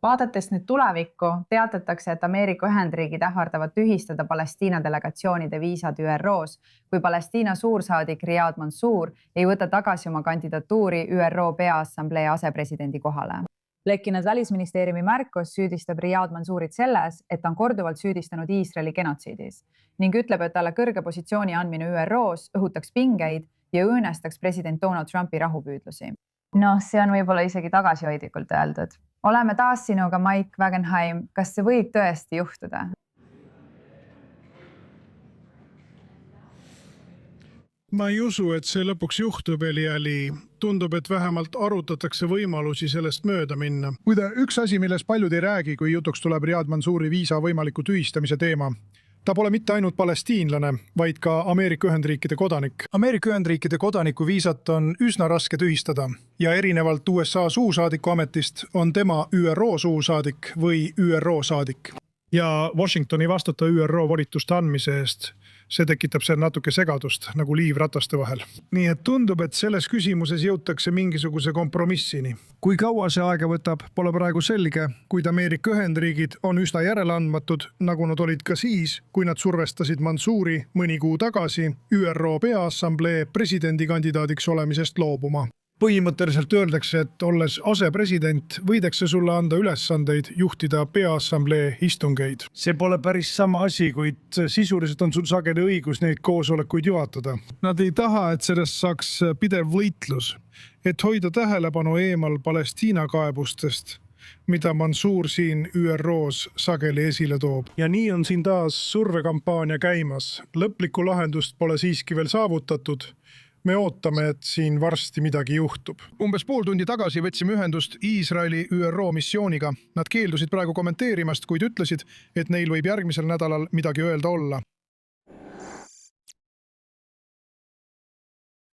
Vaadates nüüd tulevikku, teatatakse, et Ameerika Ühendriigid ähvardavad tühistada Palestiina delegatsioonide viisad ÜROs, kui Palestiina suursaadik Riyad Mansour ei võta tagasi oma kandidatuuri ÜRO Peaassamblee asepresidendi kohale. Lekkinud välisministeeriumi märkus süüdistab Riyad Mansourit selles, et ta on korduvalt süüdistanud Iisraeli genotsiidis ning ütleb, et talle kõrge positsiooni andmine ÜROs õhutaks pingeid ja õõnestaks president Donald Trumpi rahupüüdlusi. Noh, see on võib-olla isegi tagasihoidlikult öeldud. Oleme taas sinuga, Mike Wagenheim. Kas see võib tõesti juhtuda? Ma ei usu, et see lõpuks juhtub, Eliali. Tundub, et vähemalt arutatakse võimalusi sellest mööda minna. Muide, üks asi, millest paljud ei räägi, kui jutuks tuleb Riyad Mansouri viisa võimaliku tühistamise teema. Ta pole mitte ainult palestiinlane, vaid ka Ameerika Ühendriikide kodanik. Ameerika Ühendriikide kodaniku viisat on üsna raske tühistada ja erinevalt USA suursaadiku ametist on tema ÜRO suursaadik või ÜRO saadik. Ja Washington ei vastuta ÜRO volituste andmise eest. See tekitab seal natuke segadust, nagu liiv rataste vahel. Nii et tundub, et selles küsimuses jõutakse mingisuguse kompromissini. Kui kaua see aega võtab, pole praegu selge, kuid Ameerika Ühendriigid on üsna järeleandmatud, nagu nad olid ka siis, kui nad survestasid Mansouri mõni kuu tagasi ÜRO Peaassamblee presidendikandidaadiks olemisest loobuma. Põhimõtteliselt öeldakse, et olles asepresident, võidakse sulle anda ülesandeid juhtida Peaassamblee istungeid. See pole päris sama asi, kuid sisuliselt on sul sageli õigus neid koosolekuid juhatada. Nad ei taha, et sellest saaks pidev võitlus, et hoida tähelepanu eemal Palestiina kaebustest, mida Mansour siin ÜROs sageli esile toob. Ja nii on siin taas survekampaania käimas. Lõplikku lahendust pole siiski veel saavutatud. Me ootame, et siin varsti midagi juhtub. Umbes pool tundi tagasi võtsime ühendust Iisraeli ÜRO missiooniga. Nad keeldusid praegu kommenteerimast, kuid ütlesid, et neil võib järgmisel nädalal midagi öelda olla.